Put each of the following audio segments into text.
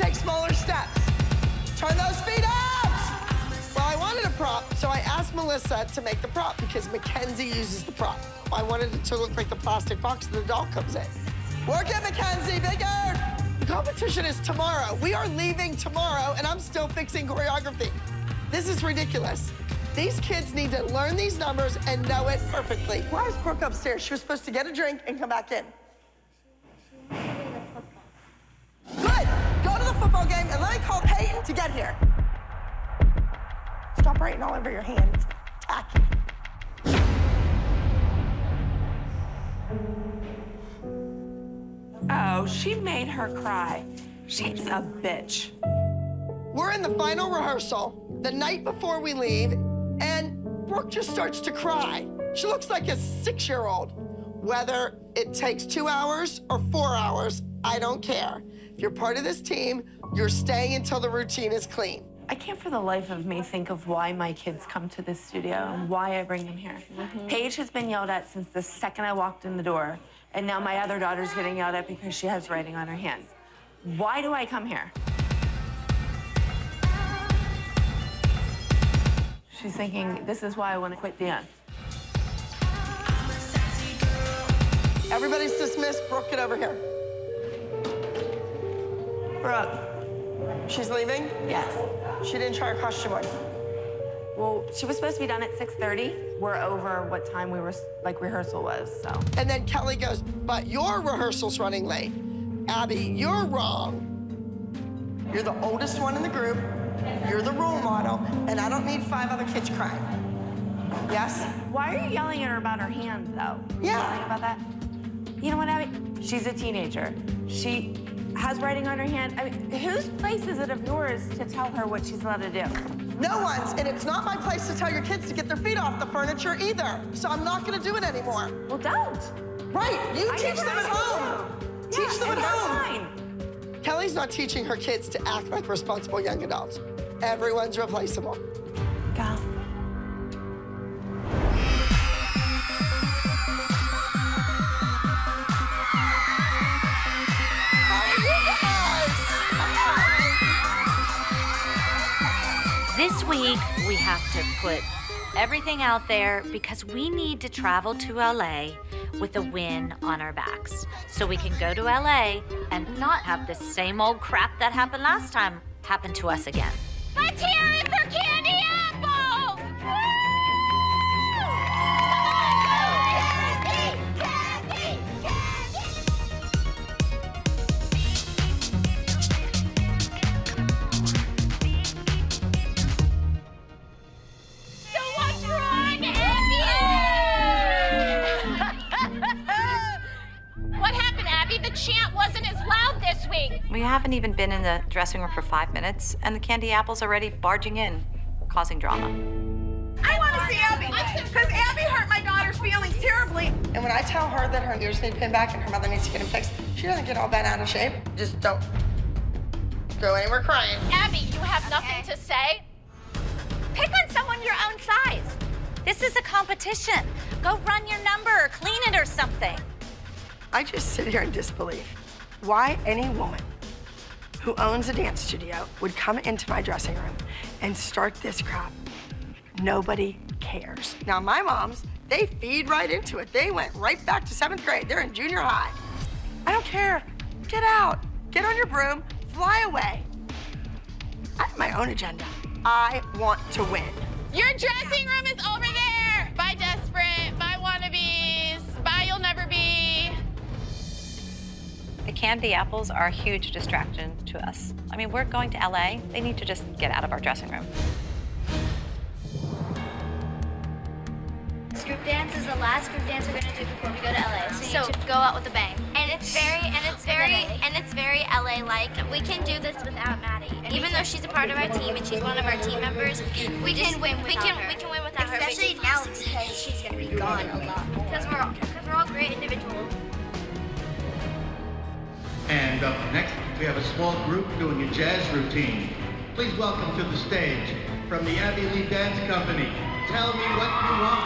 take smaller steps. Turn those feet out. Well, I wanted a prop, so I asked Melissa to make the prop because Mackenzie uses the prop. I wanted it to look like the plastic box that the doll comes in. Work it, Mackenzie, bigger. The competition is tomorrow. We are leaving tomorrow, and I'm still fixing choreography. This is ridiculous. These kids need to learn these numbers and know it perfectly. Why is Brooke upstairs? She was supposed to get a drink and come back in. Good. Go to the football game and let me call Peyton to get here. Stop writing all over your hands. Tacky. Oh, she made her cry. She's a bitch. We're in the final rehearsal the night before we leave, and Brooke just starts to cry. She looks like a 6-year-old. Whether it takes 2 hours or 4 hours, I don't care. If you're part of this team, you're staying until the routine is clean. I can't for the life of me think of why my kids come to this studio and why I bring them here. Paige has been yelled at since the second I walked in the door, and now my other daughter's getting yelled at because she has writing on her hands. Why do I come here? She's thinking, this is why I want to quit dance. Everybody's dismissed. Brooke, get over here. Brooke. She's leaving? Yes. She didn't try her costume on. Well, she was supposed to be done at 6:30. We're over what time we were, rehearsal was, so. And then Kelly goes, but your rehearsal's running late. Abby, you're wrong. You're the oldest one in the group. You're the role model, and I don't need 5 other kids crying. Yes? Why are you yelling at her about her hand, though? Yeah. Yelling about that? You know what, Abby? She's a teenager. She has writing on her hand. I mean, whose place is it of yours to tell her what she's allowed to do? No one's, and it's not my place to tell your kids to get their feet off the furniture either. So I'm not gonna do it anymore. Well, don't. Right, you teach them at home. Teach them at home. Fine. Kelly's not teaching her kids to act like responsible young adults. Everyone's replaceable. Go. This week, we have to put everything out there because we need to travel to LA with a win on our backs. So we can go to LA and not have the same old crap that happened last time happen to us again. Let's hear it for Candy Apples! Woo! Candy, candy, candy. So what's wrong, Abby? What happened, Abby? The chant wasn't as loud this week. We haven't even been in the dressing room for 5 minutes, and the candy apple's already barging in, causing drama. I want to see Abby, because Abby hurt my daughter's feelings terribly. And when I tell her that her ears need pinned back and her mother needs to get them fixed, she doesn't get all bent out of shape. Just don't go anywhere crying. Abby, you have nothing to say? Pick on someone your own size. This is a competition. Go run your number or clean it or something. I just sit here in disbelief. Why any woman who owns a dance studio would come into my dressing room and start this crap. Nobody cares. Now, my moms, they feed right into it. They went right back to 7th grade. They're in junior high. I don't care. Get out. Get on your broom. Fly away. I have my own agenda. I want to win. Your dressing room is over there. Bye, desperate. Bye, wannabes. Bye, you'll never be. The candy apples are a huge distraction to us. I mean, we're going to LA. They need to just get out of our dressing room. This group dance is the last group dance we're gonna do before we go to LA. So you need to go out with a bang. And it's very LA-like. We can do this without Maddie. Even though she's a part of our team and she's one of our team members, we can win without her. We can win without her. Especially now because she's gonna be gone a lot. Because we're all great individuals. And up next, we have a small group doing a jazz routine. Please welcome to the stage, from the Abby Lee Dance Company, Tell Me What You Want.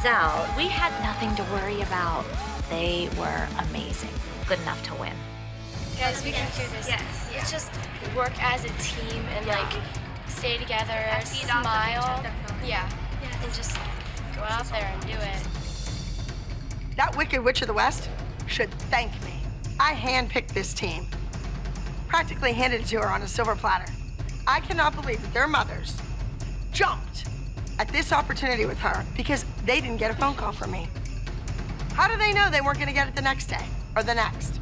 kids out, we had nothing to worry about. They were amazing. Good enough to win. Guys, we can do this. Yes. It's just work as a team and like stay together, smile. Yeah. And just go out there and do it. That Wicked Witch of the West should thank me. I handpicked this team. Practically handed it to her on a silver platter. I cannot believe that their mothers jumped at this opportunity with her because they didn't get a phone call from me. How do they know they weren't gonna get it the next day or the next?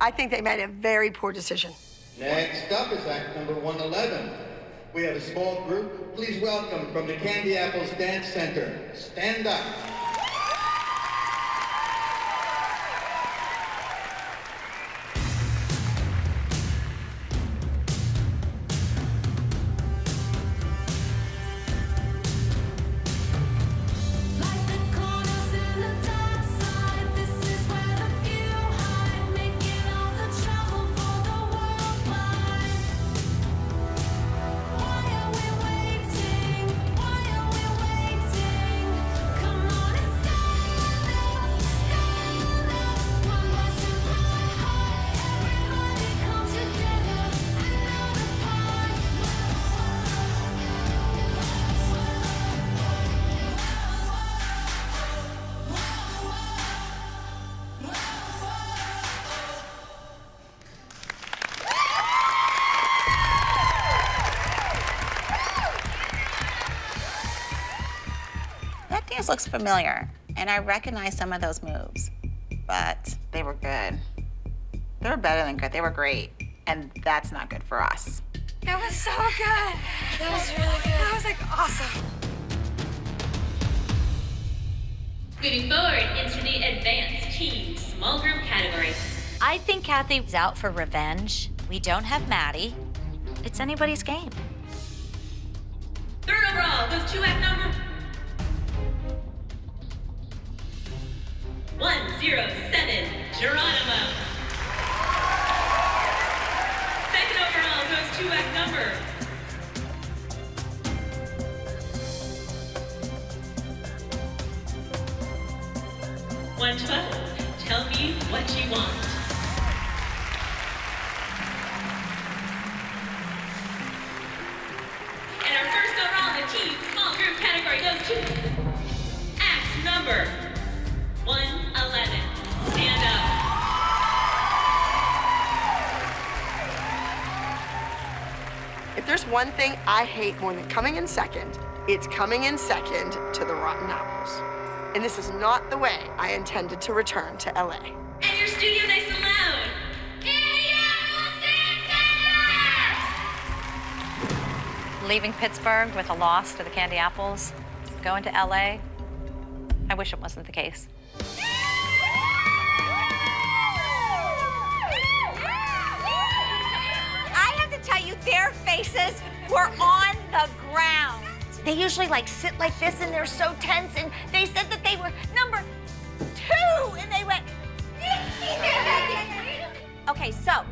I think they made a very poor decision. Next up is act number 111. We have a small group. Please welcome from the Candy Apples Dance Center, Stand Up. This looks familiar, and I recognize some of those moves, but they were good. They were better than good. They were great, and that's not good for us. That was so good. That was really good. That was like awesome. Moving forward into the advanced team small group category. I think Kathy's out for revenge. We don't have Maddie. It's anybody's game. Third overall goes to act number 107, Geronimo. Second overall goes to act number 112, Tell Me What You Want. And our first overall in the team small group category goes to act number 111, Stand Up. If there's one thing I hate more than coming in second, it's coming in second to the Rotten Apples. And this is not the way I intended to return to LA. And your studio nice and loud. Leaving Pittsburgh with a loss to the Candy Apples, going to LA, I wish it wasn't the case. I have to tell you, their faces were on the ground. They usually like sit like this and they're so tense, and they said that they were number 2 and they went. Okay, so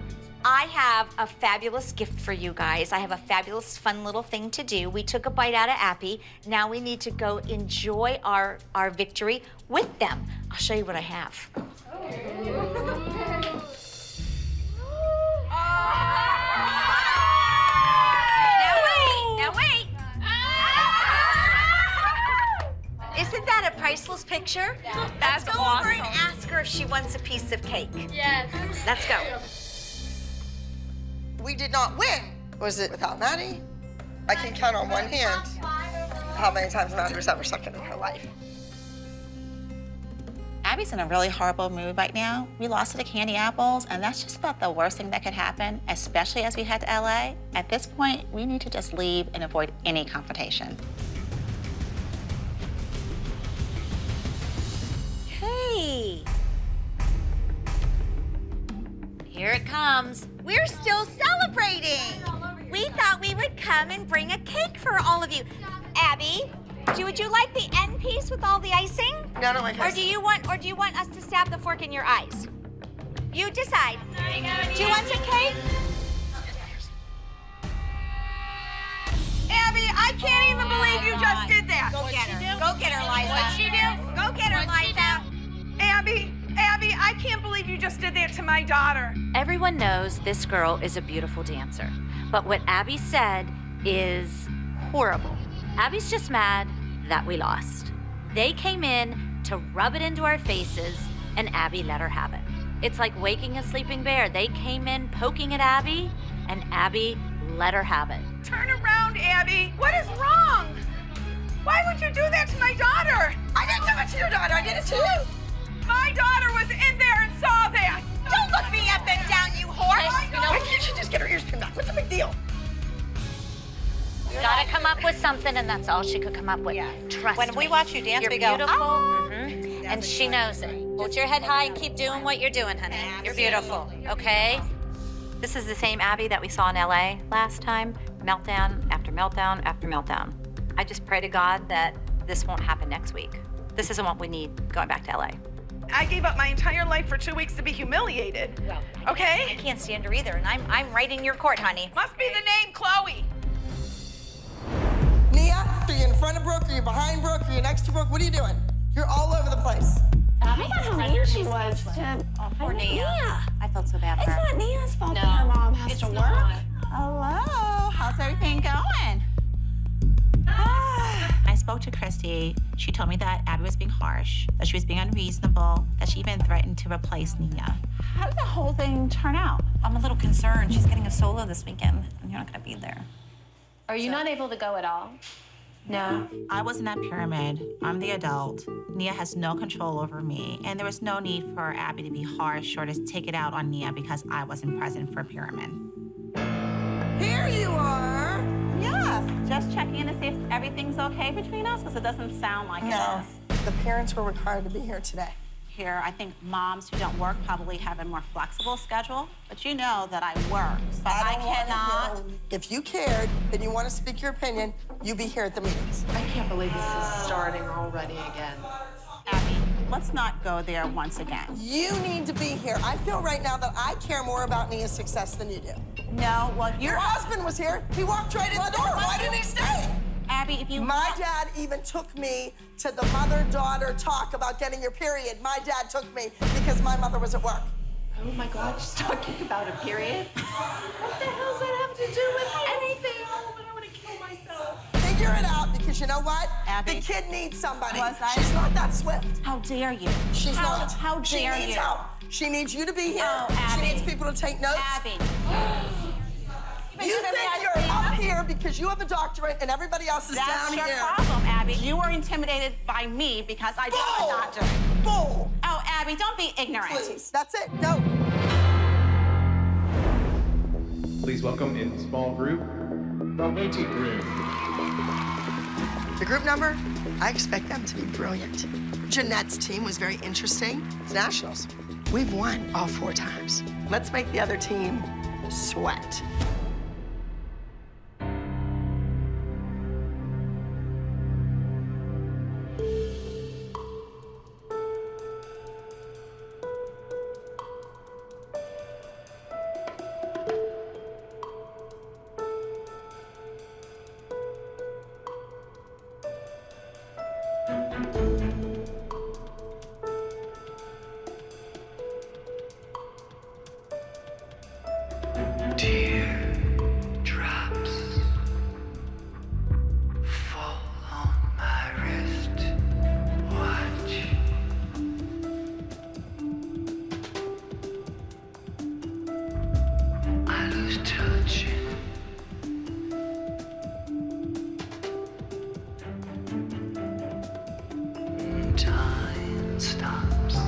I have a fabulous gift for you guys. I have a fabulous, fun little thing to do. We took a bite out of Appy. Now we need to go enjoy our victory with them. I'll show you what I have. Now wait. Isn't that a priceless picture? That's Let's go awesome. over and ask her if she wants a piece of cake. Yes. Let's go. We did not win. Was it without Maddie? I can count on one hand how many times Maddie was ever second in her life. Abby's in a really horrible mood right now. We lost to the Candy Apples, and that's just about the worst thing that could happen, especially as we head to LA. At this point, we need to just leave and avoid any confrontation. Hey. Here it comes. We're still celebrating. We thought we would come and bring a cake for all of you. Abby, would you like the end piece with all the icing? No, I don't like Or do you want us to stab the fork in your eyes? You decide. Do you want some cake? Abby, I can't even believe you just did that. Go get her. Go get her, Liza. What'd she do? Go get her, Liza. Abby, I can't believe you just did that to my daughter. Everyone knows this girl is a beautiful dancer, but what Abby said is horrible. Abby's just mad that we lost. They came in to rub it into our faces, and Abby let her have it. It's like waking a sleeping bear. They came in poking at Abby, and Abby let her have it. Turn around, Abby. What is wrong? Why would you do that to my daughter? I didn't do it to your daughter. I did it to you. My daughter was in there and saw that. Don't look me up and down, you whore. Why can't she just get her ears pinned back? What's the big deal? Gotta come up with something, and that's all she could come up with. Yeah. Trust When me. we watch you dance, You're we go, beautiful, "Oh." and she knows it. Hold your head high and keep doing what you're doing, honey. You're beautiful, okay? This is the same Abby that we saw in LA last time. Meltdown after meltdown after meltdown. I just pray to God that this won't happen next week. This isn't what we need going back to LA. I gave up my entire life for 2 weeks to be humiliated. Well, okay? I can't stand her either, and I'm right in your court, honey. Must be the name Chloe. Nia, are you in front of Brooke? Are you behind Brooke? Are you next to Brooke? What are you doing? You're all over the place. I don't know how mean she was to Poor Nia. I felt so bad It's for her. not Nia's fault that her mom has to work. Hello, how's everything going? I spoke to Christy. She told me that Abby was being harsh, that she was being unreasonable, that she even threatened to replace Nia. How did the whole thing turn out? I'm a little concerned. She's getting a solo this weekend, and you're not gonna be there. Are you not able to go at all? No. I was in that pyramid. I'm the adult. Nia has no control over me, and there was no need for Abby to be harsh or to take it out on Nia because I wasn't present for pyramid. Here you are. Yes, just checking in to see if everything's okay between us, because it doesn't sound like it No, is. the parents were required to be here today. Here, I think moms who don't work probably have a more flexible schedule, but you know that I work, but I cannot. If you cared and you want to speak your opinion, you be here at the meetings. I can't believe this is starting already again. Abby, let's not go there once again. You need to be here. I feel right now that I care more about Nia's success than you do. No, well, Your husband was here. He walked right in the door. Why didn't he stay? Abby, if you My dad even took me to the mother-daughter talk about getting your period. My dad took me because my mother was at work. Oh my God, she's talking about a period? What the hell does that have to do with anything? Oh, but I want to kill myself. Figure it out, because you know what? Abby. The kid needs somebody. Was I? She's not that swift. How dare you? She's not. How dare She needs you? help. She needs you to be here. Oh, Abby. She needs people to take notes. Abby. You think you're up here because you have a doctorate and everybody else is That's down your here. problem, Abby. You were intimidated by me because I don't have a doctorate. Bull. Oh, Abby, don't be ignorant. Please. That's it. No. Please welcome in small group, the waiting room. The group number, I expect them to be brilliant. Jeanette's team was very interesting. It's nationals. We've won all 4 times. Let's make the other team sweat. Teardrops fall on my wrist. Watch. I lose touch. Time stops.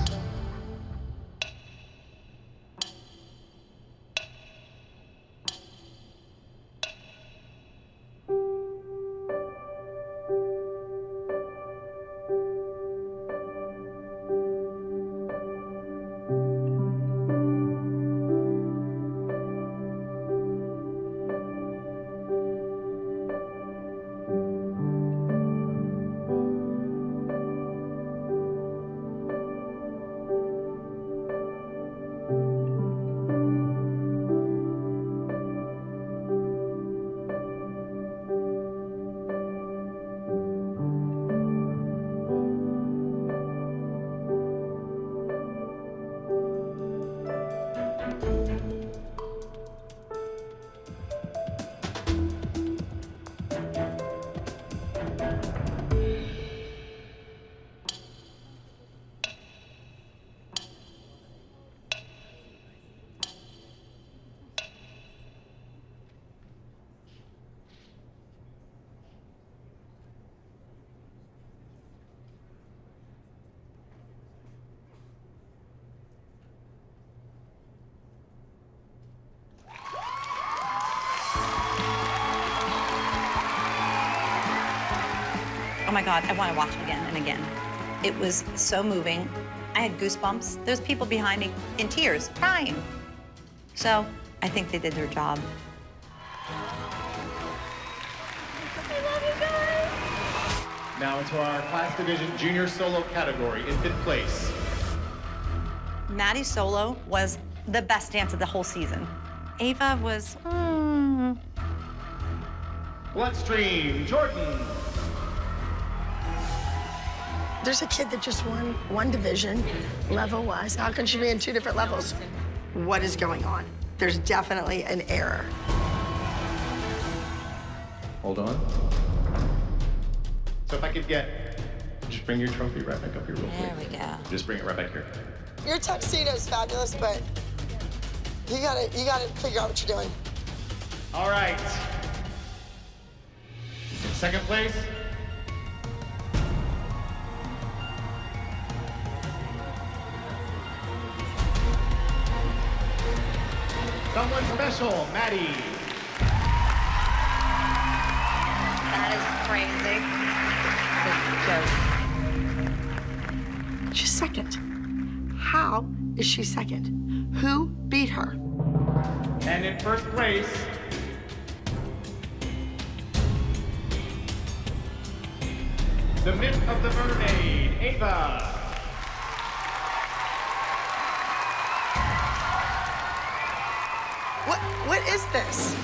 Oh my God, I want to watch it again and again. It was so moving. I had goosebumps. There's people behind me in tears, crying. So I think they did their job. I love you guys. Now into our class division junior solo category in 5th place. Maddie's solo was the best dance of the whole season. Ava was, Bloodstream, Jordan. There's a kid that just won one division, level-wise. How can she be in 2 different levels? What is going on? There's definitely an error. Hold on. So if I could just bring your trophy right back up here real quick. There we go. Just bring it right back here. Your tuxedo's fabulous, but you gotta figure out what you're doing. All right. In 2nd place. Someone special, Maddie. That is crazy. She's second. How is she second? Who beat her? And in 1st place, the myth of the mermaid, Ava. What is this?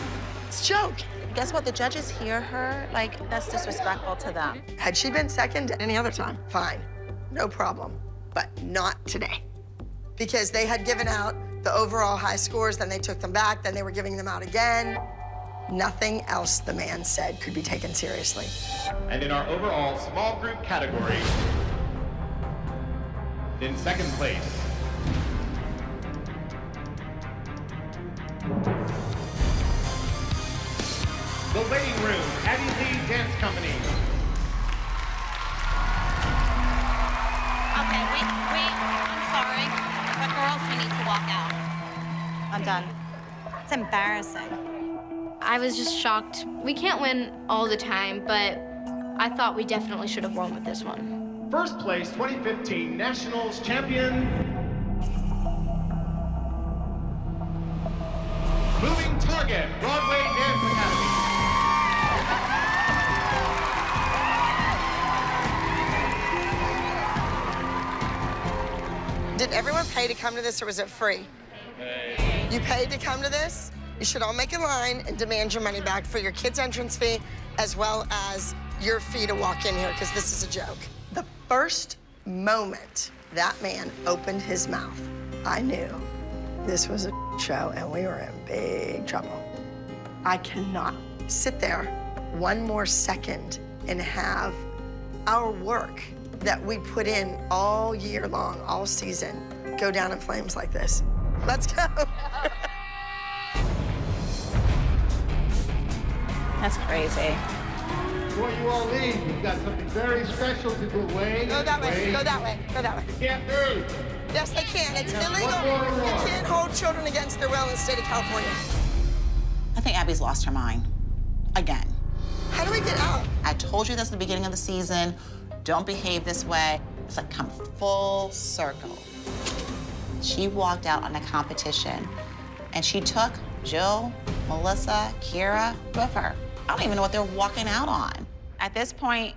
It's a joke. Guess what? The judges hear her. Like, that's disrespectful to them. Had she been second at any other time, fine, no problem, but not today. Because they had given out the overall high scores, then they took them back, then they were giving them out again. Nothing else the man said could be taken seriously. And in our overall small group category, in 2nd place, the Waiting Room, Addie Lee Dance Company. Okay, I'm sorry, but girls, we need to walk out. I'm done. It's embarrassing. I was just shocked. We can't win all the time, but I thought we definitely should have won with this one. 1st place, 2015 Nationals champion, Moving Target, Broadway Dance Academy. Did everyone pay to come to this, or was it free? You paid to come to this? You should all make a line and demand your money back for your kid's entrance fee, as well as your fee to walk in here, because this is a joke. The first moment that man opened his mouth, I knew this was a show and we were in big trouble. I cannot sit there one more second and have our work that we put in all year long, all season, go down in flames like this. Let's go. That's crazy. Before you all leave, we've got something very special to do. Wait. Go that way, go that way, go that way. You can't move. Yes, they can. It's Yeah, illegal. one more You rule. can't hold children against their will in the state of California. I think Abby's lost her mind. Again. How do we get out? I told you this at the beginning of the season. Don't behave this way. It's like come full circle. She walked out on a competition and she took Jill, Melissa, Kira with her. I don't even know what they're walking out on. At this point,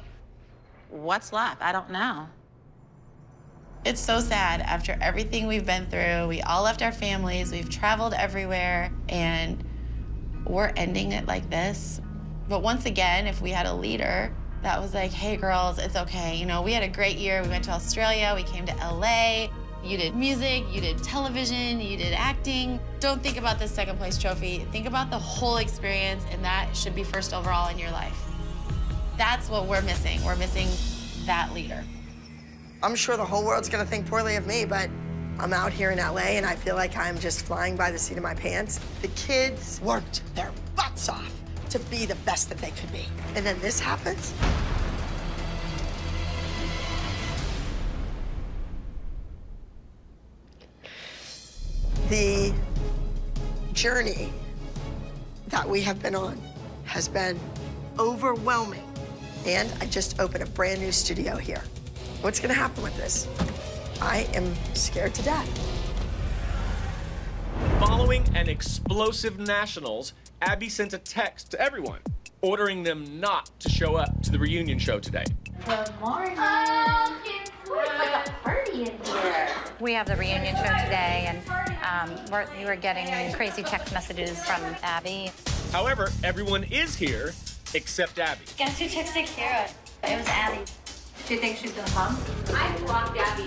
what's left? I don't know. It's so sad. After everything we've been through, we all left our families, we've traveled everywhere, and we're ending it like this. But once again, if we had a leader that was like, hey girls, it's okay. You know, we had a great year. We went to Australia, we came to LA. You did music, you did television, you did acting. Don't think about this 2nd place trophy. Think about the whole experience, and that should be 1st overall in your life. That's what we're missing. We're missing that leader. I'm sure the whole world's gonna think poorly of me, but I'm out here in LA and I feel like I'm just flying by the seat of my pants. The kids worked their butts off to be the best that they could be. And then this happens? The journey that we have been on has been overwhelming And I just opened a brand new studio here. What's gonna happen with this? I am scared to death. Following an explosive nationals, Abby sent a text to everyone, ordering them not to show up to the reunion show today. Good morning. It's like a party in here. We have the reunion show today, and we were getting crazy text messages from Abby. However, everyone is here except Abby. Guess who texted Kara? It was Abby. Do you think she's gonna come? I blocked Abby.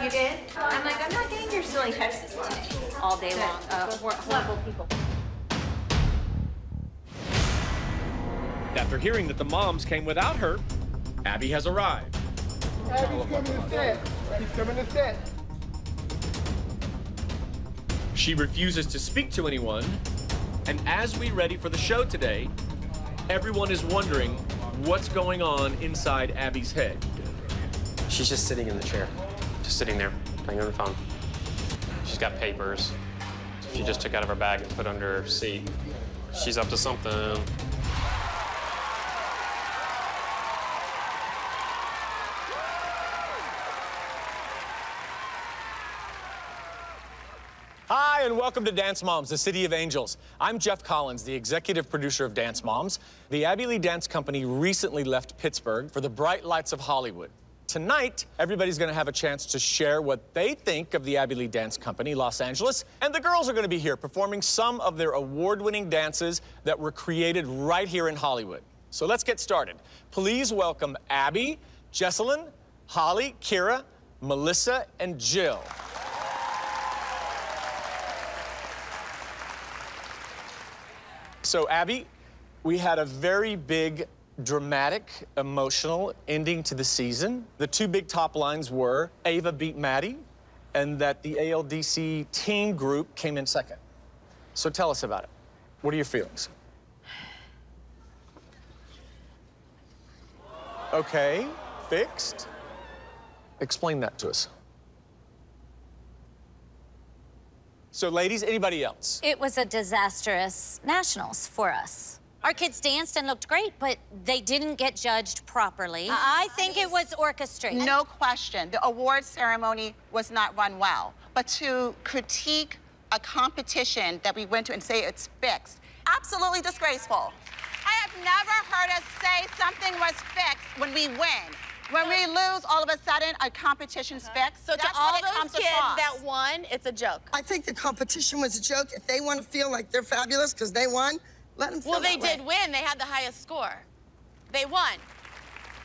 You did? I'm like, I'm not getting your silly texts today. All day long. We're horrible people. After hearing that the moms came without her, Abby has arrived. Abby's coming to set. He's coming to set. She refuses to speak to anyone, and as we ready for the show today, everyone is wondering what's going on inside Abby's head. She's just sitting in the chair, just sitting there, playing on the phone. She's got papers. She just took out of her bag and put under her seat. She's up to something. Hi, and welcome to Dance Moms, the City of Angels. I'm Jeff Collins, the executive producer of Dance Moms. The Abby Lee Dance Company recently left Pittsburgh for the bright lights of Hollywood. Tonight, everybody's gonna have a chance to share what they think of the Abby Lee Dance Company, Los Angeles, and the girls are gonna be here performing some of their award-winning dances that were created right here in Hollywood. So let's get started. Please welcome Abby, Jesselyn, Holly, Kira, Melissa, and Jill. So, Abby, we had a very big, dramatic, emotional ending to the season. The two big top lines were Ava beat Maddie, and that the ALDC teen group came in second. So tell us about it. What are your feelings? Okay, fixed. Explain that to us. So, ladies, anybody else? It was a disastrous nationals for us. Our kids danced and looked great, but they didn't get judged properly. I think it was orchestrated. No question. The award ceremony was not run well. But to critique a competition that we went to and say it's fixed, absolutely disgraceful. I have never heard us say something was fixed when we win. When we lose, all of a sudden, a competition's fixed. So to all those kids that won, it's a joke. I think the competition was a joke. If they want to feel like they're fabulous because they won, let them feel Well, they that way. did win. They had the highest score. They won.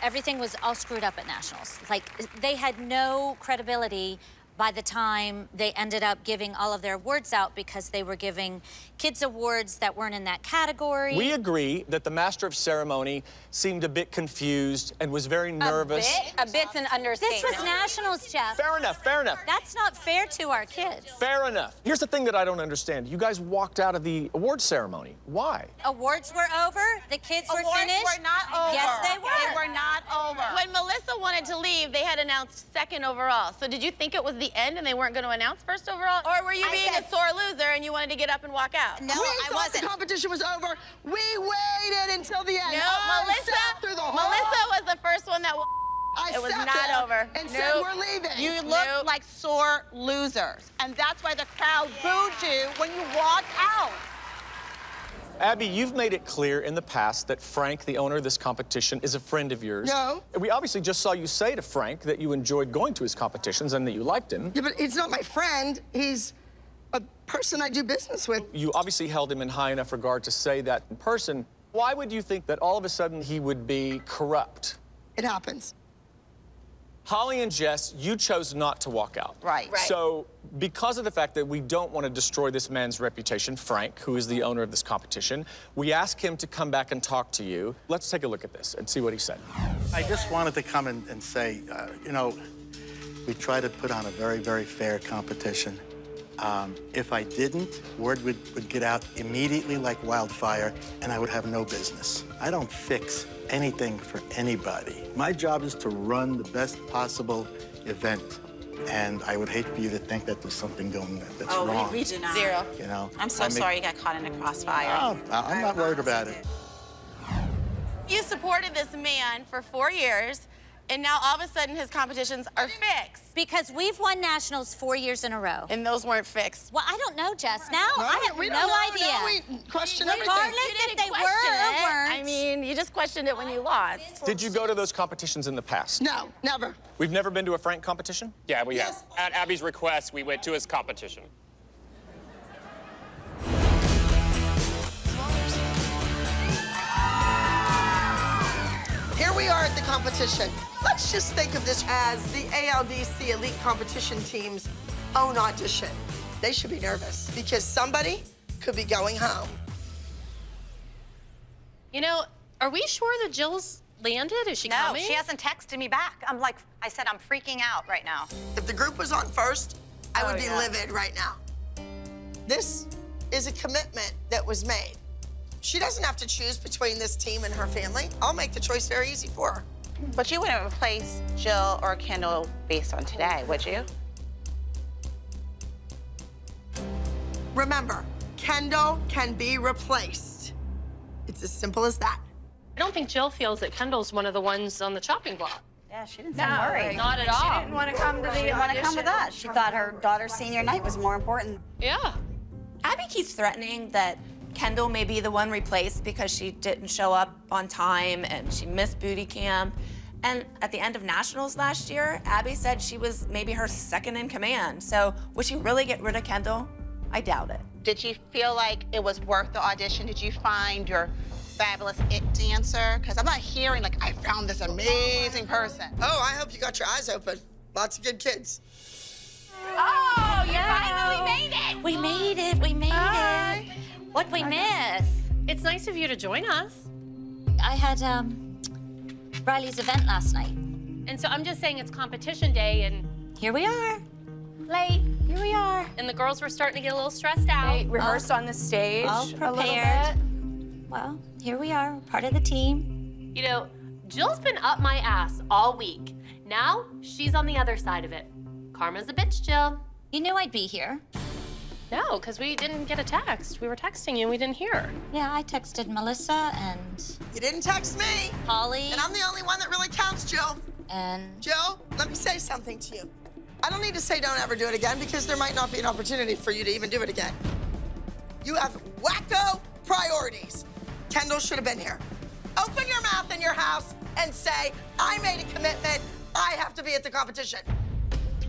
Everything was all screwed up at nationals. Like, they had no credibility by the time they ended up giving all of their awards out because they were giving kids awards that weren't in that category. We agree that the master of ceremony seemed a bit confused and was very nervous. A bit's an understatement. This was nationals, Jeff. Fair enough, fair enough. That's not fair to our kids. Fair enough. Here's the thing that I don't understand. You guys walked out of the award ceremony. Why? Awards were over. The kids were Awards finished. were not over. Yes, they were. They were not over. When Melissa wanted to leave, they had announced second overall. So did you think it was the end and they weren't going to announce first overall? Or were you being a sore loser and you wanted to get up and walk out? No, I wasn't. The competition was over. We waited until the end. No, I sat through the whole... Melissa was the first one that it was sat not there over. and said we're leaving. You looked like sore losers. And that's why the crowd booed you when you walked out. Abby, you've made it clear in the past that Frank, the owner of this competition, is a friend of yours. No. We obviously just saw you say to Frank that you enjoyed going to his competitions and that you liked him. Yeah, but he's not my friend. He's a person I do business with. You obviously held him in high enough regard to say that in person. Why would you think that all of a sudden he would be corrupt? It happens. Holly and Jess, you chose not to walk out. Right. So, because of the fact that we don't want to destroy this man's reputation, Frank, who is the owner of this competition, we asked him to come back and talk to you. Let's take a look at this and see what he said. I just wanted to come in and say, you know, we try to put on a very, very fair competition. If I didn't, word would get out immediately like wildfire, and I would have no business. I don't fix anything for anybody. My job is to run the best possible event, and I would hate for you to think that there's something going that's wrong. Oh, we do not. Zero. You know? I'm so sorry you got caught in a crossfire. Oh, I'm not worried about it. You supported this man for 4 years, and now all of a sudden his competitions are fixed. Because we've won nationals 4 years in a row. And those weren't fixed. Well, I don't know, Jess. Now I have we no don't know, idea. now we question everything. Regardless if they were or weren't. I mean, you just questioned it when you lost. Did you go to those competitions in the past? No, never. We've never been to a Frank competition? Yeah, we have. At Abby's request, we went to his competition. Here we are at the competition. Let's just think of this as the ALDC Elite Competition team's own audition. They should be nervous because somebody could be going home. You know, are we sure that Jill's landed? Is she coming? No, she hasn't texted me back. I'm like, I said, I'm freaking out right now. If the group was on first, I would be livid right now. This is a commitment that was made. She doesn't have to choose between this team and her family. I'll make the choice very easy for her. But you wouldn't replace Jill or Kendall based on today, would you? Remember, Kendall can be replaced. It's as simple as that. I don't think Jill feels that Kendall's one of the ones on the chopping block. Yeah, she didn't sound worried. Not at all. She didn't want to come to the She didn't want to come with us. She thought her daughter's senior night was more important. Yeah. Abby keeps threatening that Kendall may be the one replaced because she didn't show up on time and she missed booty camp. And at the end of nationals last year, Abby said she was maybe her second in command. So would she really get rid of Kendall? I doubt it. Did you feel like it was worth the audition? Did you find your fabulous it dancer? Because I'm not hearing like, I found this amazing person. Oh, I hope you got your eyes open. Lots of good kids. Oh, you finally made it! We made it, we made it. What'd we miss? It's nice of you to join us. I had Riley's event last night. And so I'm just saying it's competition day and here we are. Late. Here we are. And the girls were starting to get a little stressed out. They rehearsed on the stage All a little prepared. bit. Well, here we are, part of the team. You know, Jill's been up my ass all week. Now she's on the other side of it. Karma's a bitch, Jill. You knew I'd be here. No, because we didn't get a text. We were texting you and we didn't hear. Yeah, I texted Melissa and You didn't text me. Holly. And I'm the only one that really counts, Jill. And Jill, let me say something to you. I don't need to say don't ever do it again because there might not be an opportunity for you to even do it again. You have wacko priorities. Kendall should have been here. Open your mouth in your house and say, I made a commitment. I have to be at the competition.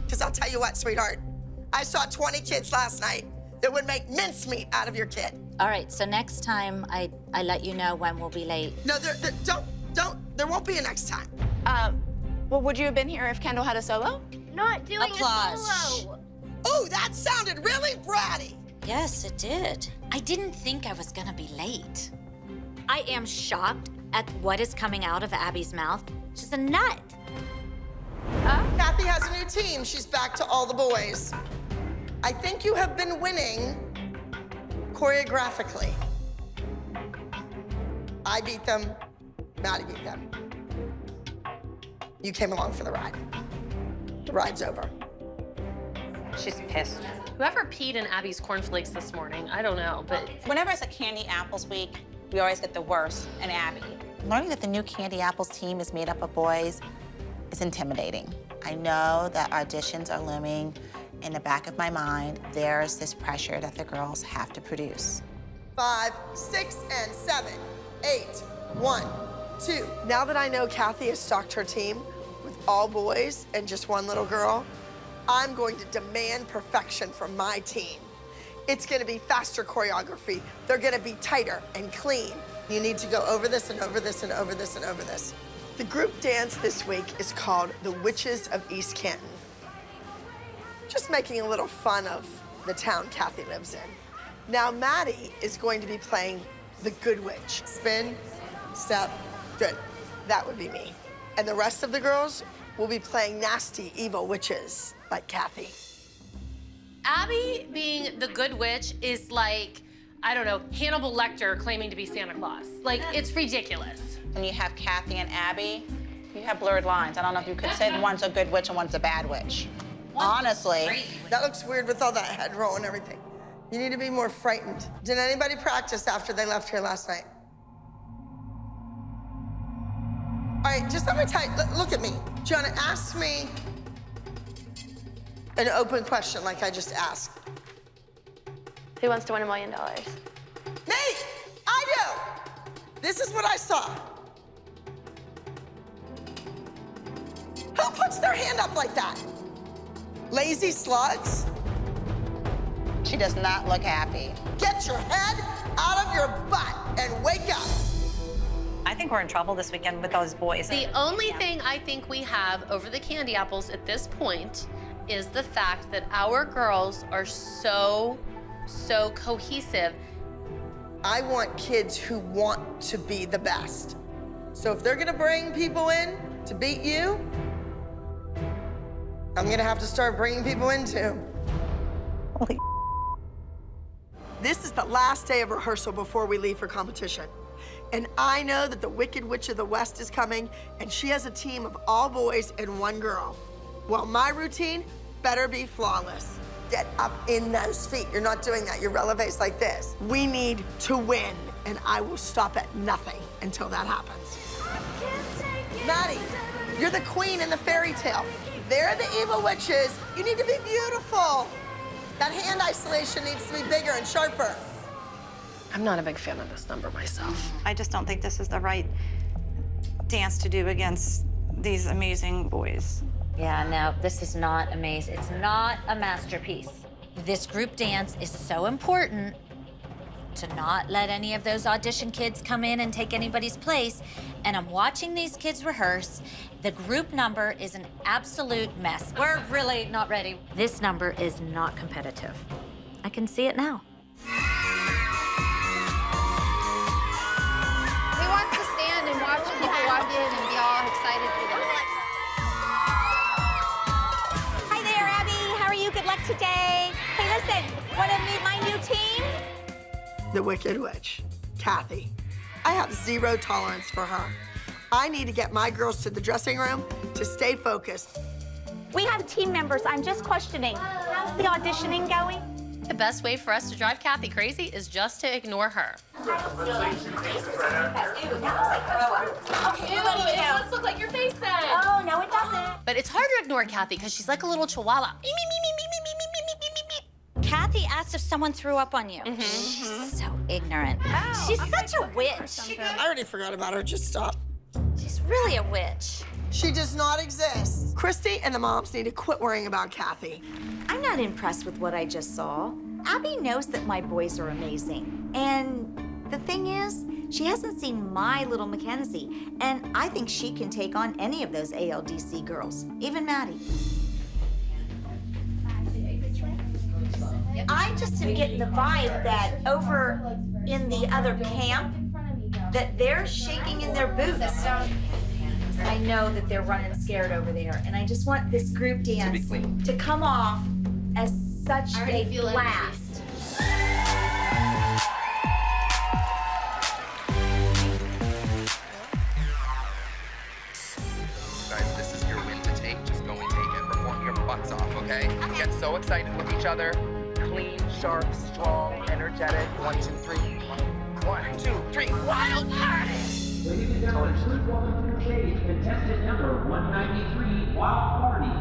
Because I'll tell you what, sweetheart, I saw 20 kids last night that would make mincemeat out of your kid. all right, so next time I let you know when we'll be late. No, there won't be a next time. Well, would you have been here if Kendall had a solo? Not doing Applause. a solo. Oh, that sounded really bratty. Yes, it did. I didn't think I was gonna be late. I am shocked at what is coming out of Abby's mouth. She's a nut. Kathy has a new team. She's back to all the boys. I think you have been winning choreographically. I beat them, Maddie beat them. You came along for the ride. The ride's over. She's pissed. Whoever peed in Abby's cornflakes this morning, I don't know, but... Whenever it's a Candy Apples week, we always get the worst in Abby. Learning that the new Candy Apples team is made up of boys is intimidating. I know that auditions are looming. In the back of my mind, there's this pressure that the girls have to produce. 5, 6, and 7, 8, 1, 2. Now that I know Kathy has stocked her team with all boys and just one little girl, I'm going to demand perfection from my team. It's gonna be faster choreography. They're gonna be tighter and clean. You need to go over this and over this and over this and over this. The group dance this week is called The Witches of East Canton. Just making a little fun of the town Kathy lives in. Now Maddie is going to be playing the Good Witch. Spin, step, good. That would be me. And the rest of the girls will be playing nasty, evil witches like Kathy. Abby being the good witch is like, I don't know, Hannibal Lecter claiming to be Santa Claus. Like, it's ridiculous. When you have Kathy and Abby, you have blurred lines. I don't know if you could say one's a good witch and one's a bad witch. Honestly. That looks weird with all that head roll and everything. You need to be more frightened. Did anybody practice after they left here last night? right, just let me tell you, look at me. Jonah, ask me an open question like I just asked. Who wants to win $1 million? Me! I do! This is what I saw. Who puts their hand up like that? Lazy slugs? She does not look happy. Get your head out of your butt and wake up. I think we're in trouble this weekend with those boys. The only thing I think we have over the candy apples at this point is the fact that our girls are so cohesive. I want kids who want to be the best. So if they're gonna bring people in to beat you, I'm gonna have to start bringing people in too. Holy. This is the last day of rehearsal before we leave for competition. And I know that the Wicked Witch of the West is coming, and she has a team of all boys and one girl. Well, my routine better be flawless. Get up in those feet. You're not doing that. Your relevé's like this. We need to win, and I will stop at nothing until that happens. Maddie, you're the queen in the fairy tale. They're the evil witches. You need to be beautiful. That hand isolation needs to be bigger and sharper. I'm not a big fan of this number myself. I just don't think this is the right dance to do against these amazing boys. Yeah, no, this is not amazing. It's not a masterpiece. This group dance is so important to not let any of those audition kids come in and take anybody's place. And I'm watching these kids rehearse. The group number is an absolute mess. We're really not ready. This number is not competitive. I can see it now. Who wants to stand and watch people walk in and be all excited for them? Hi there, Abby. How are you? Good luck today. Hey, listen, want to meet my new team? The Wicked Witch, Kathy. I have zero tolerance for her. I need to get my girls to the dressing room to stay focused. We have team members. I'm just questioning. How's the auditioning going? The best way for us to drive Kathy crazy is just to ignore her. Okay, it must look like your face then. Oh, no, it doesn't. But it's hard to ignore Kathy because she's like a little chihuahua. Kathy asked if someone threw up on you. She's so ignorant. Oh, She's such a witch. I already forgot about her, just stop. She's really a witch. She does not exist. Christy and the moms need to quit worrying about Kathy. I'm not impressed with what I just saw. Abby knows that my boys are amazing. And the thing is, she hasn't seen my little Mackenzie. And I think she can take on any of those ALDC girls, even Maddie. I just am getting the vibe that over in the other camp, that they're shaking in their boots. I know that they're running scared over there, and I just want this group dance to come off as such a blast. Guys, this is your win to take. Just go and take it. Perform your butts off, okay? Get so excited with each other. Clean, sharp, strong, energetic. 1, 2, 3. 1, 2, 3. Wild party! Ladies and gentlemen, please welcome to the stage contestant number 193, Wild Party.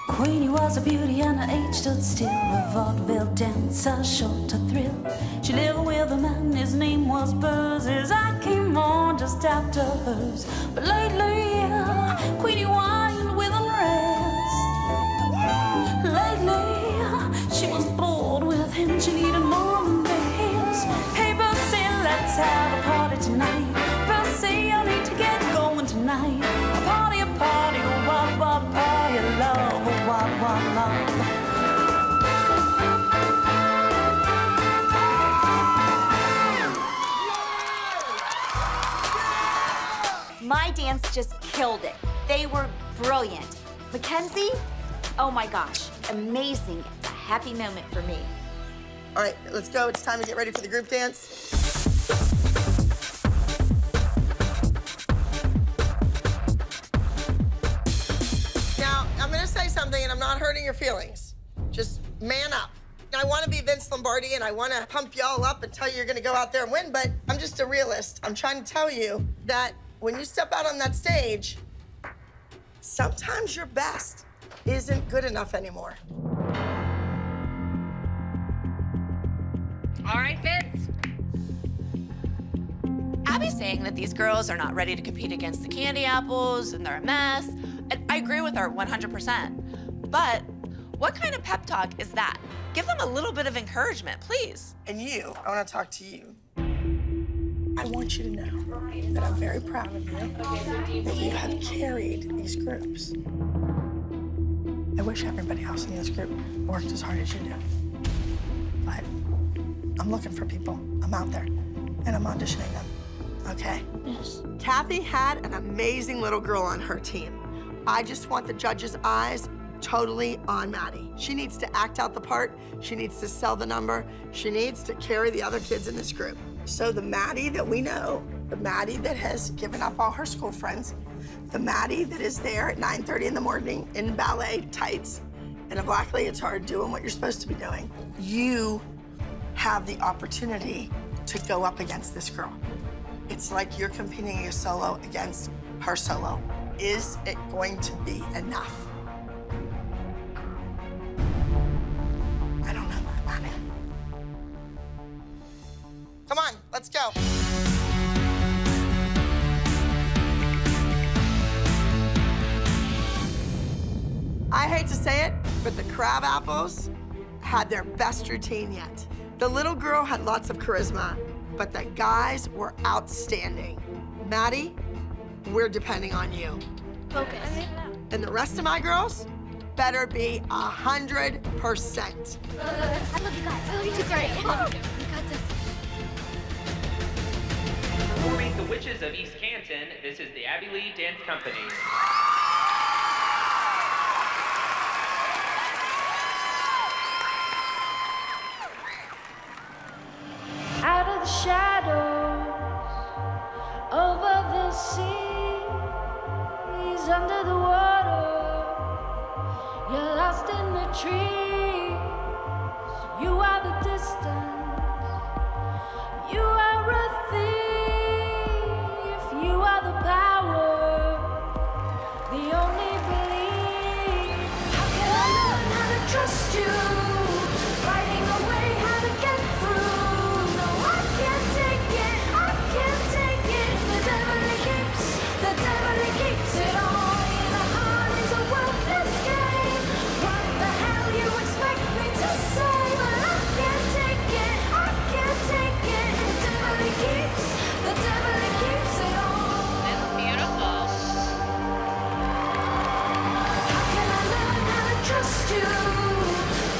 Queenie was a beauty and her age stood still. A vaudeville dancer, short to thrill. She lived with a man, his name was Buzz. As I came on just after hers. But lately, Queenie whined with unrest. Lately, she was bored with him. She needed more than this. Hey, Bussy, let's have a party tonight. Bussy, I need to get going tonight. A party, a wild, wild party of love, a wild, wild love. My dance just killed it. They were brilliant. Mackenzie, oh my gosh, amazing. It's a happy moment for me. All right, let's go. It's time to get ready for the group dance. Now, I'm gonna say something, and I'm not hurting your feelings. Just man up. I wanna be Vince Lombardi, and I wanna pump y'all up and tell you you're gonna go out there and win, but I'm just a realist. I'm trying to tell you that when you step out on that stage, sometimes your best isn't good enough anymore. All right, Vince. Abby's saying that these girls are not ready to compete against the Candy Apples and they're a mess. And I agree with her 100%. But what kind of pep talk is that? Give them a little bit of encouragement, please. And you, I want to talk to you. I want you to know that I'm very proud of you, that you have carried these groups. I wish everybody else in this group worked as hard as you do. But I'm looking for people. I'm out there, and I'm auditioning them, okay? Yes. Kathy had an amazing little girl on her team. I just want the judges' eyes totally on Maddie. She needs to act out the part. She needs to sell the number. She needs to carry the other kids in this group. So the Maddie that we know, the Maddie that has given up all her school friends, the Maddie that is there at 9:30 in the morning in ballet tights and a black leotard doing what you're supposed to be doing, you have the opportunity to go up against this girl. It's like you're competing a solo against her solo. Is it going to be enough? I don't know that, Maddie. Come on, let's go. I hate to say it, but the Crab Apples had their best routine yet. The little girl had lots of charisma, but the guys were outstanding. Maddie, we're depending on you. Focus. And the rest of my girls better be 100%. I love you guys. Oh, you're great. You got this. Performing The Witches of East Canton, this is the Abby Lee Dance Company. Out of the shadows, over the seas, under the water, you're lost in the trees. You are the distance, you are a thief, you are the power, the only belief. How can I learn how to trust you? Fighting away how to get through. No, I can't take it, I can't take it. The devil he keeps it all. In the heart is a worthless game. What the hell you expect me to say? But I can't take it, I can't take it. The devil he keeps it all. It's beautiful. How can I learn how to trust you?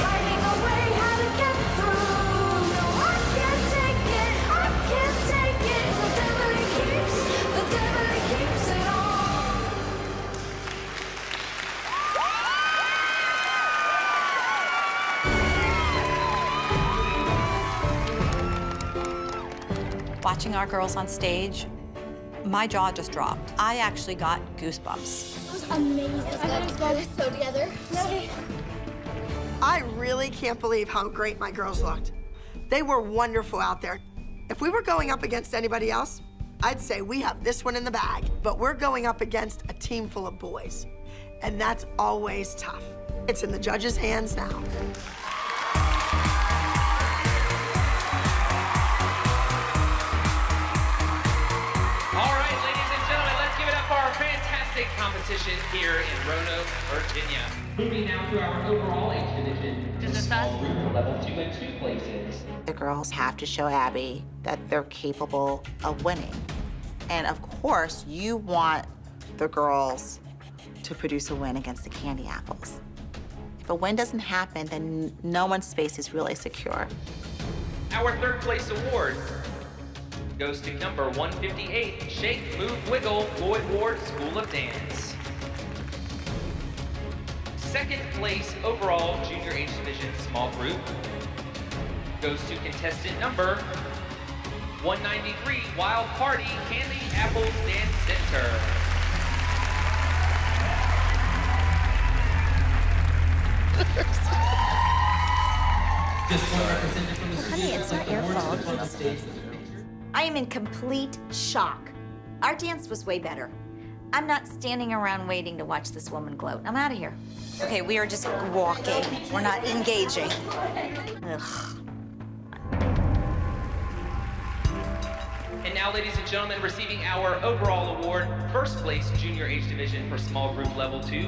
Fighting away how to get through. No, I can't take it, I can't take it. The devil he keeps it all. Watching our girls on stage, my jaw just dropped. I actually got goosebumps. It was amazing. I was so together. I really can't believe how great my girls looked. They were wonderful out there. If we were going up against anybody else, I'd say we have this one in the bag. But we're going up against a team full of boys, and that's always tough. It's in the judges' hands now. All right, ladies and gentlemen, let's give it up for our fantastic competition here in Roanoke, Virginia. Moving now to our overall age division. This is small group level 2 and 2 places. The girls have to show Abby that they're capable of winning. And of course, you want the girls to produce a win against the Candy Apples. If a win doesn't happen, then no one's space is really secure. Our third place award goes to number 158, Shake, Move, Wiggle, Lloyd Ward School of Dance. Second place overall Junior H Division small group goes to contestant number 193, Wild Party, Candy Apples Dance Center. Honey, it's not your fault. I am in complete shock. Our dance was way better. I'm not standing around waiting to watch this woman gloat. I'm out of here. Okay, we are just walking. We're not engaging. Ugh. And now, ladies and gentlemen, receiving our overall award, first place Junior H Division for small group level 2,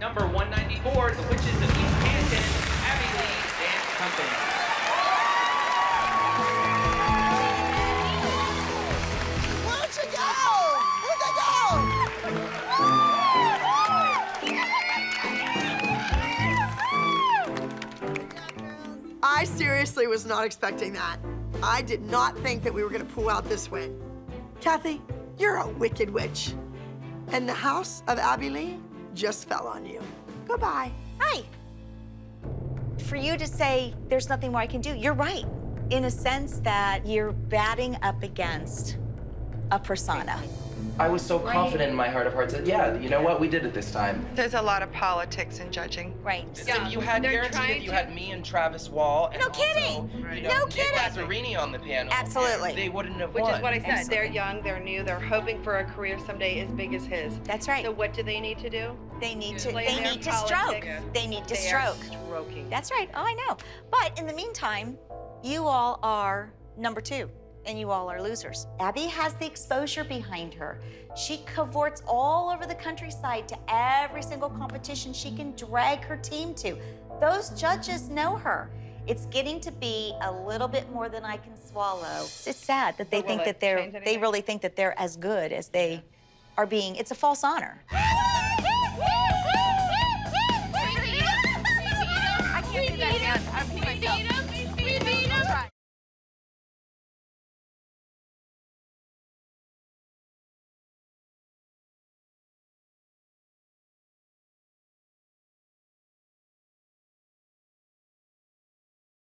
number 194, the Witches of East Canton, Abby Lee Dance Company. Where'd you go? Where'd they go? I seriously was not expecting that. I did not think that we were gonna pull out this way. Kathy, you're a wicked witch. And the house of Abby Lee just fell on you. Goodbye. Hi. For you to say there's nothing more I can do, you're right. In a sense that you're batting up against a persona. I was so confident in my heart of hearts that, yeah, you know what, we did it this time. There's a lot of politics in judging. Right. Yeah, you had guaranteed if you had me and Travis Wall and No kidding. Also, you know, No Nick kidding. Lazzarini on the panel. Absolutely. They wouldn't have Which won. is what I said. They're young, they're new, they're hoping for a career someday as big as his. That's right. So what do they need to do? They need to Play they their need to politics. stroke. They need to They are stroke. stroking. That's right. Oh, I know. But in the meantime, you all are number 2. And you all are losers. Abby has the exposure behind her. She cavorts all over the countryside to every single competition she can drag her team to. Those judges know her. It's getting to be a little bit more than I can swallow. It's sad that they think that they really think that they're as good as they are being. It's a false honor.